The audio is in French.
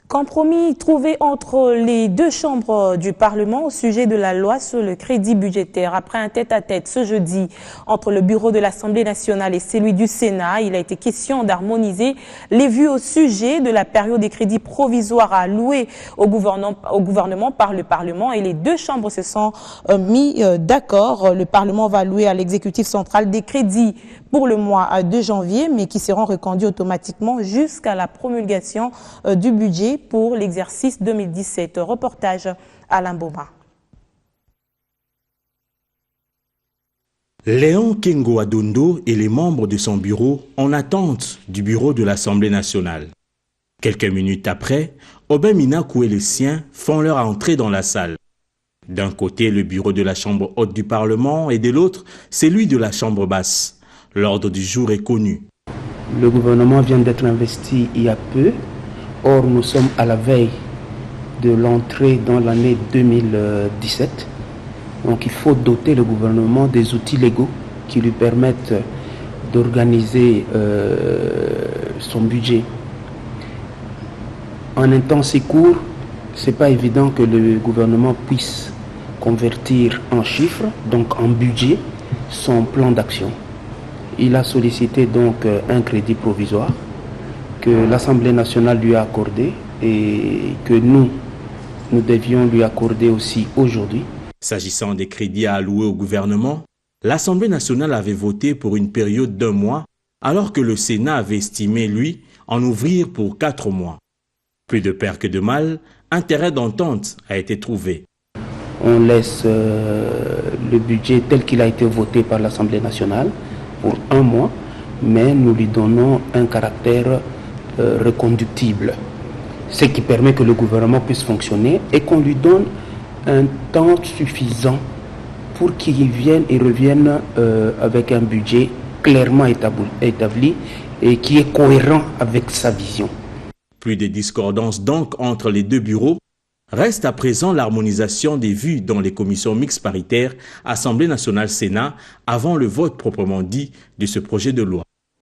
Compromis trouvé entre les deux chambres du Parlement au sujet de la loi sur le crédit budgétaire. Après un tête-à-tête ce jeudi entre le bureau de l'Assemblée nationale et celui du Sénat, il a été question d'harmoniser les vues au sujet de la période des crédits provisoires à allouer au gouvernement par le Parlement, et les deux chambres se sont mis d'accord. Le Parlement va allouer à l'exécutif central des crédits pour le mois de janvier, mais qui seront reconduits automatiquement jusqu'à la promulgation du budget pour l'exercice 2017. Reportage Alain Boma. Léon Kengo Adondo et les membres de son bureau en attente du bureau de l'Assemblée nationale. Quelques minutes après, Aubin Minakou et les siens font leur entrée dans la salle. D'un côté, le bureau de la Chambre haute du Parlement et de l'autre, celui de la Chambre basse. L'ordre du jour est connu. Le gouvernement vient d'être investi il y a peu. Or, nous sommes à la veille de l'entrée dans l'année 2017. Donc, il faut doter le gouvernement des outils légaux qui lui permettent d'organiser son budget. En un temps si court, ce n'est pas évident que le gouvernement puisse convertir en chiffres, donc en budget, son plan d'action. Il a sollicité donc un crédit provisoire que l'Assemblée nationale lui a accordé et que nous devions lui accorder aussi aujourd'hui. S'agissant des crédits à allouer au gouvernement, l'Assemblée nationale avait voté pour une période d'1 mois, alors que le Sénat avait estimé, lui, en ouvrir pour 4 mois. Plus de peur que de mal, un terrain d'entente a été trouvé. On laisse le budget tel qu'il a été voté par l'Assemblée nationale pour 1 mois, mais nous lui donnons un caractère reconductible, ce qui permet que le gouvernement puisse fonctionner et qu'on lui donne un temps suffisant pour qu'il revienne avec un budget clairement établi et qui est cohérent avec sa vision. Plus de discordance donc entre les deux bureaux. Reste à présent l'harmonisation des vues dans les commissions mixtes paritaires Assemblée nationale-Sénat avant le vote proprement dit de ce projet de loi.